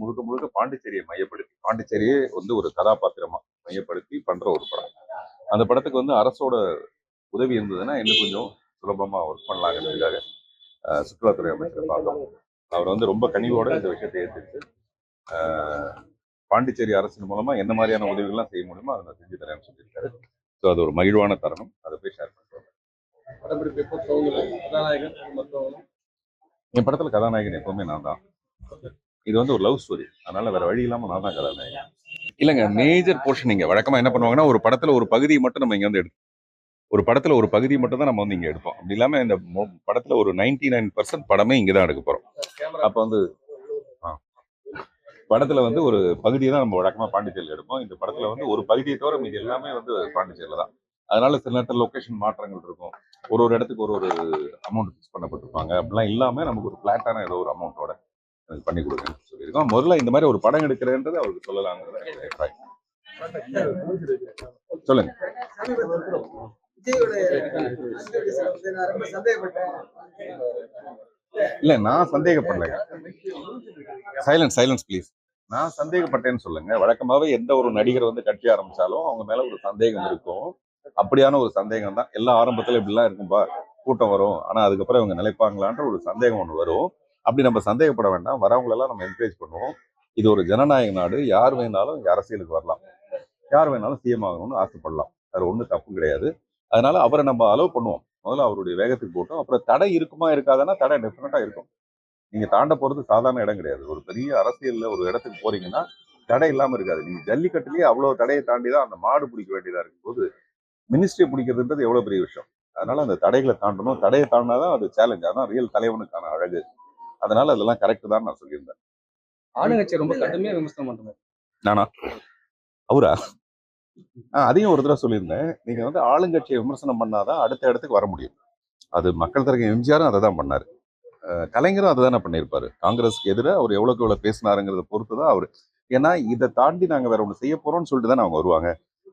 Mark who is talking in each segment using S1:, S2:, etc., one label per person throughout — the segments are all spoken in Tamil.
S1: முழுக்க முழுக்க பாண்டிச்சேரியை மையப்படுத்தி, பாண்டிச்சேரியே வந்து ஒரு கதாபாத்திரமா மையப்படுத்தி பண்ற ஒரு படம். அந்த படத்துக்கு வந்து அரசோட உதவி இருந்ததுன்னா இன்னும் கொஞ்சம் சுலபமா ஒர்க் பண்ணலாங்கிறதுக்காக சுற்றுலாத்துறை அமைச்சரை பார்த்தோம். அவர் வந்து ரொம்ப கனிவோட இந்த விஷயத்தை ஏற்றுட்டு பாண்டிச்சேரி அரசின் மூலமா என்ன மாதிரியான உதவிகள்லாம் செய்ய முடியுமோ அதை நான் செஞ்சு தரேன்னு சொல்லியிருக்காரு. ஸோ அது ஒரு மகிழ்வான தருணம். அதை போய் ஷேர் பண்ணுறோம். என் படத்துல கதாநாயகன் எப்பவுமே நான் தான். இது வந்து ஒரு லவ் ஸ்டோரி, அதனால வேற வழி இல்லாம நான் தான் கதாநாயகன். இல்லைங்க, மேஜர் போர்ஷன் இங்க வழக்கமா என்ன பண்ணுவாங்கன்னா ஒரு படத்துல ஒரு பகுதியை மட்டும் நம்ம இங்க வந்து எடுப்போம். ஒரு படத்துல ஒரு பகுதி மட்டும் தான் நம்ம வந்து இங்க எடுப்போம். அப்படி இல்லாம இந்த படத்துல ஒரு 99% படமே இங்கதான் எடுக்க போறோம். அப்ப வந்து படத்துல வந்து ஒரு பகுதியை தான் நம்ம வழக்கமா பாண்டிச்சேரியில் எடுப்போம். இந்த படத்துல வந்து ஒரு பகுதியை தவிர மீது எல்லாமே வந்து பாண்டிச்சேரியில தான். அதனால சில நேரத்தில் லொகேஷன் மாற்றங்கள் இருக்கும். ஒரு ஒரு இடத்துக்கு ஒரு ஒரு அமௌண்ட் ஃபிக்ஸ் பண்ணப்பட்டிருப்பாங்க. அப்படிலாம் இல்லாம நமக்கு ஒரு பிளாட்டான ஏதோ ஒரு அமௌண்ட்டோட எனக்கு பண்ணி கொடுங்கன்னு சொல்லியிருக்கோம். முதல்ல இந்த மாதிரி ஒரு படம் எடுக்கிறேன்றது அவருக்கு சொல்லலாங்கிறது அபிப்பிராயம். சொல்லுங்க. இல்ல, நான் சந்தேகப்படலைங்க. Silence please. நான் சந்தேகப்பட்டேன்னு சொல்லுங்க. வழக்கமாவே எந்த ஒரு நடிகர் வந்து கட்சி ஆரம்பிச்சாலும் அவங்க மேல ஒரு சந்தேகம் இருக்கும். அப்படியான ஒரு சந்தேகம் தான். எல்லா ஆரம்பத்துல இப்படிலாம் இருக்கும்பா, கூட்டம் வரும், ஆனா அதுக்கப்புறம் இவங்க நிலைப்பாங்களான்ற ஒரு சந்தேகம் ஒன்று வரும். அப்படி நம்ம சந்தேகப்பட வேண்டாம். வரவங்களெல்லாம் நம்ம என்கரேஜ் பண்ணுவோம். இது ஒரு ஜனநாயக நாடு. யார் வேணாலும் அரசியலுக்கு வரலாம், யார் வேணாலும் சிஎம் ஆகணும்னு ஆசைப்படலாம். அது ஒன்றும் தப்பு கிடையாது. அதனால அவரை நம்ம அலோவ் பண்ணுவோம். முதல்ல அவருடைய வேகத்துக்கு போட்டோம். அப்புறம் தடை இருக்குமா இருக்காதுன்னா தடை டெஃபினட்டா இருக்கும். நீங்க தாண்ட போறது சாதாரண இடம் கிடையாது. ஒரு பெரிய அரசியல்ல ஒரு இடத்துக்கு போறீங்கன்னா தடை இல்லாம இருக்காது. நீங்க ஜல்லிக்கட்டுலயே அவ்வளவு தடையை தாண்டி தான் அந்த மாடு பிடிக்க வேண்டியதா இருக்கும் போது மினிஸ்ட்ரி பிடிக்கிறதுன்றது எவ்வளவு பெரிய விஷயம். அதனால அந்த தடைகளை தாண்டணும். தடையை தாண்டினாதான் அது சேலஞ்ச். அதான் ரியல் தலைவனுக்கான அழகு. அதனால அதெல்லாம் கரெக்ட் தான் நான் சொல்லியிருந்தேன்.
S2: ஆளுங்கட்சி ரொம்ப கடுமையா விமர்சனம் பண்றாங்க.
S1: நானா? அவரா? அதையும் ஒரு தடவை சொல்லியிருந்தேன். நீங்க வந்து ஆளுங்கட்சியை விமர்சனம் பண்ணாதான் அடுத்த இடத்துக்கு வர முடியும். அது மக்கள் தரக எம்ஜிஆரும் அதை தான் பண்ணாரு. கலைஞரும் அதை தானே பண்ணியிருப்பாரு. காங்கிரஸ்க்கு எதிராக அவர் எவ்வளவுக்கு எவ்வளவு பேசினாருங்கிறத பொறுத்து தான் அவரு. ஏன்னா இதை தாண்டி நாங்க வேற ஒன்று செய்ய போறோம்னு சொல்லிட்டு தானே அவங்க வருவாங்க.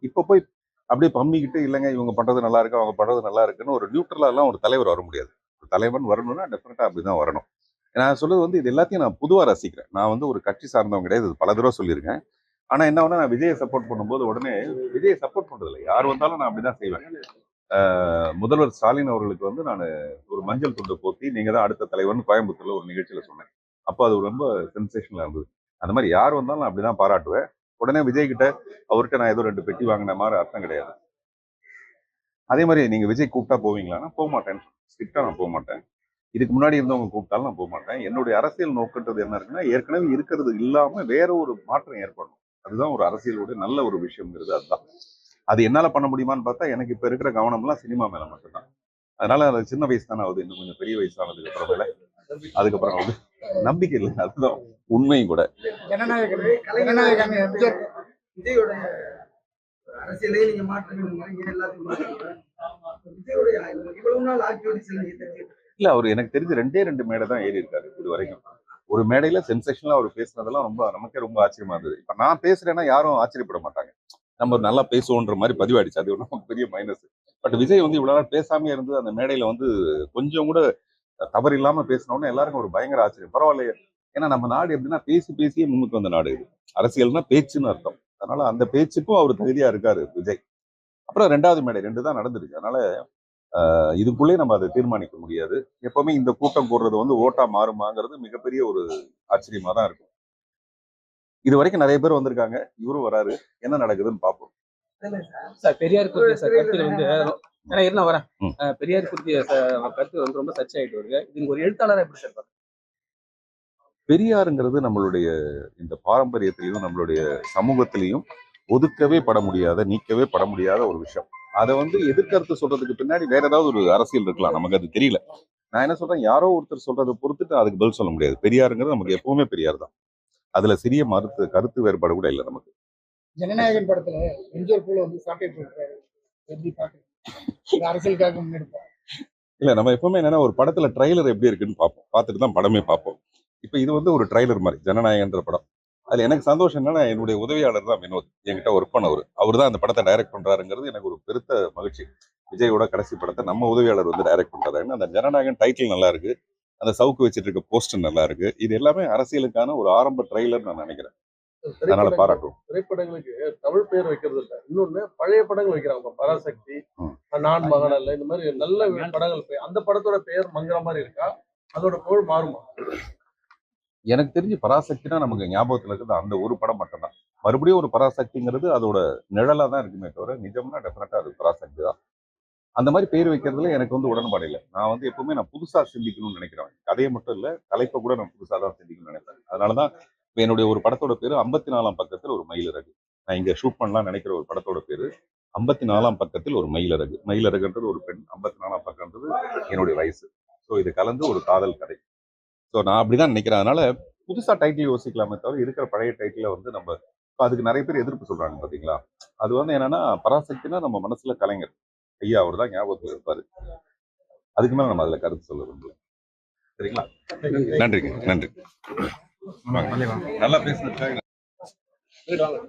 S1: இப்ப போய் அப்படியே பம்மிக்கிட்டு இல்லைங்க இவங்க பண்றது நல்லா இருக்கு, அவங்க பண்றது நல்லா இருக்குன்னு ஒரு நியூட்ரலா எல்லாம் ஒரு தலைவர் வர முடியாது. ஒரு தலைவன் வரணும்னா டெஃபினட்டா அப்படிதான் வரணும். நான் சொல்றது வந்து இது எல்லாத்தையும் நான் பொதுவா ரசிக்கிறேன். நான் வந்து ஒரு கட்சி சார்ந்தவங்க கிடையாது. இது பல தடவை சொல்லியிருக்கேன். ஆனா என்ன ஒண்ணு, நான் விஜயை சப்போர்ட் பண்ணும்போது உடனே விஜயை சப்போர்ட் பண்றது இல்லை. யார் வந்தாலும் நான் அப்படிதான் செய்வேன். முதல்வர் ஸ்டாலின் அவர்களுக்கு வந்து நான் ஒரு மஞ்சள் துண்டு போத்தி நீங்க தான் அடுத்த தலைவர்னு கோயம்புத்தூர்ல ஒரு நிகழ்ச்சியில சொன்னேன். அப்போ அது ரொம்ப சென்சேஷனலா இருந்தது. அந்த மாதிரி யார் வந்தாலும் நான் அப்படிதான் பாராட்டுவேன். உடனே விஜய் கிட்ட அவர்கிட்ட நான் ஏதோ 2 பெட்டி வாங்கின மாதிரி அர்த்தம் கிடையாது. அதே மாதிரி நீங்க விஜய் கூப்பிட்டா போவீங்களான்னா போக மாட்டேன். ஸ்ட்ரிக்டா நான் போக மாட்டேன். இதுக்கு முன்னாடி இருந்தவங்க கூப்பிட்டாலும் நான் போக மாட்டேன். என்னுடைய அரசியல் நோக்கன்றது என்ன இருக்குன்னா, ஏற்கனவே இருக்கிறது இல்லாம வேற ஒரு மாற்றம் ஏற்படணும். அதுதான் ஒரு அரசியலோட நல்ல ஒரு விஷயம்ங்கிறது. அதுதான். அது என்னால பண்ண முடியுமான்னு பார்த்தா எனக்கு இப்ப இருக்கிற கவனம்லாம் சினிமா மேல மட்டும்தான். அதனால அது சின்ன வயசு தானே ஆகுது. இன்னும் கொஞ்சம் பெரிய வயசானதுக்கு அப்புறமேல அதுக்கப்புறம் வந்து நம்பிக்கை இல்லை. அதுதான் உண்மையும் கூட. அரசியலே நீங்க இல்ல, அவர் எனக்கு தெரிஞ்ச 2 மேடை தான் ஏறி இருக்காரு இது வரைக்கும். ஒரு மேடையில சென்சேஷனலா அவர் பேசுனதெல்லாம் ரொம்ப நமக்கே ரொம்ப ஆச்சரியமா இருந்தது. இப்ப நான் பேசுறேன்னா யாரும் ஆச்சரியப்பட மாட்டாங்க. நம்ம நல்லா பேசுவோன்ற மாதிரி பதிவாயிடுச்சு. அது நமக்கு பெரிய மைனஸ். பட் விஜய் வந்து இவ்வளவு நாள் பேசாமே இருந்து அந்த மேடையில வந்து கொஞ்சம் கூட தவறு இல்லாம பேசினோன்னு எல்லாருக்கும் ஒரு பயங்கர ஆச்சரியம். பரவாயில்லையே, ஏன்னா நம்ம நாடு எப்படின்னா பேசி பேசியே முன்னுக்கு வந்த நாடு இது. அரசியல்னா பேச்சுன்னு அர்த்தம். அதனால அந்த பேச்சுக்கும் அவர் தகுதியா இருக்காரு விஜய். அப்புறம் 2வது மேடை 2 தான் நடந்திருக்கு. அதனால இதுக்குள்ளே நம்ம அதை தீர்மானிக்க முடியாது. எப்பவுமே இந்த கூட்டம் போடுறது வந்து ஓட்டா மாறுமாங்கிறது மிகப்பெரிய ஒரு ஆச்சரியமா தான் இருக்கும். இது வரைக்கும் நிறைய பேர் வந்திருக்காங்க. இவரும் வராரு. என்ன நடக்குதுன்னு பார்ப்போம்.
S2: சார் பெரியார் குறித்த கருத்துக்கள் வந்து என்ன வரேன் பெரியார் குறித்த கருத்து வந்து ரொம்ப சர்ச்சை ஆயிட்டு வருது. இது ஒரு எழுத்தாளர் எப்படி சார்?
S1: பெரியாருங்கிறது நம்மளுடைய இந்த பாரம்பரியத்திலையும் நம்மளுடைய சமூகத்திலையும் ஒதுக்கவே பட முடியாத, நீக்கவே பட முடியாத ஒரு விஷயம். அதை வந்து எதிர்கருத்து சொல்றதுக்கு பின்னாடி வேற ஏதாவது ஒரு அரசியல் இருக்கலாம், நமக்கு அது தெரியல. நான் என்ன சொல்றேன், யாரோ ஒருத்தர் சொல்றதை பொறுத்துட்டு அதுக்கு பதில் சொல்ல முடியாது. பெரியாருங்கிறது நமக்கு எப்பவுமே பெரியார் தான். அதுல சிறிய கருத்து வேறுபாடு கூட இல்லை நமக்கு.
S3: ஜனநாயகன் படத்துல எம்ஜிஆர் போல வந்து சாக்லேட் கொடுக்குறாரு, எப்படி பாக்குறீங்க? அரசியலுக்காக முன்னெடுப்போம்
S1: இல்ல, நம்ம எப்பவுமே என்னன்னா ஒரு படத்துல ட்ரைலர் எப்படி இருக்குன்னு பார்ப்போம். பார்த்துட்டு தான் படமே பார்ப்போம். இப்ப இது வந்து ஒரு ட்ரைலர் மாதிரி ஜனநாயகன்ற படம். அதுல எனக்கு சந்தோஷம் என்னன்னா என்னுடைய உதவியாளர் தான் வினோத், என்கிட்ட ஒர்க் பண்ணவர். அவர் தான் அந்த படத்தை டைரக்ட் பண்றாருங்கிறது எனக்கு ஒரு பெருத்த மகிழ்ச்சி. விஜயோட கடைசி படத்தை நம்ம உதவியாளர் வந்து டைரக்ட் பண்றாரு. அந்த ஜனநாயகன் டைட்டில் நல்லா இருக்கு. அந்த சவுக்கு வச்சுட்டு இருக்க போஸ்டர் நல்லா இருக்கு. இது எல்லாமே அரசியலுக்கான ஒரு ஆரம்ப ட்ரெய்லர் நான் நினைக்கிறேன். அதனால பாராட்டும்.
S4: திரைப்படங்களுக்கு தமிழ் பேர் வைக்கிறது இல்ல. இன்னொன்னு பழைய படங்கள் வைக்கிறாங்க. பராசக்தி, நான் மகன் அல்ல, இந்த மாதிரி நல்ல படங்கள் அந்த படத்தோட பெயர் மங்குற மாதிரி இருக்கா? அதோட புகழ் மாறுமா?
S1: எனக்கு தெரிஞ்சு பராசக்தினா நமக்கு ஞாபகத்துல இருக்குது அந்த ஒரு படம் மட்டும்தான். மறுபடியும் ஒரு பராசக்திங்கிறது அதோட நிழலா தான் இருக்குமே தவிர நிஜம்னா டெஃபினட்டா அது பராசக்தி தான். அந்த மாதிரி பேர் வைக்கிறதுல எனக்கு வந்து உடன்பாடு இல்லை. நான் எப்பவுமே புதுசா சிந்திக்கணும்னு நினைக்கிறேன். கதையை மட்டும் இல்ல, தலைப்பை கூட நான் புதுசா தான் சிந்திக்கணும்னு நினைப்பேன். அதனாலதான் இப்ப என்னுடைய ஒரு படத்தோட பேரு 54ஆம் பக்கத்தில் ஒரு மயிலிறகு. நான் இங்க ஷூட் பண்ணலாம் நினைக்கிற ஒரு படத்தோட பேரு 54ஆம் பக்கத்தில் ஒரு மயிலிறகு. மயிலிறகுன்றது ஒரு பெண், 54ஆம் பக்கம்ன்றது என்னுடைய வயசு. ஸோ இது கலந்து ஒரு காதல் கதை. ஸோ நான் அப்படிதான் நினைக்கிறேன். அதனால புதுசா டைட்டில் யோசிக்கலாமே தவிர இருக்கிற பழைய டைட்டில நம்ம இப்ப அதுக்கு நிறைய பேர் எதிர்ப்பு சொல்றாங்க பாத்தீங்களா. அது என்னன்னா பராசக்தினா நம்ம மனசுல கலைஞர் ஐயா அவர் தான் ஞாபகத்தில் இருப்பாரு. அதுக்கு மேல நம்ம அதுல கருத்து சொல்ல விரும்பல. சரிங்களா? நன்றிங்க, நன்றி. நல்லா பேசுனதுக்காக
S2: வீடு வாங்க.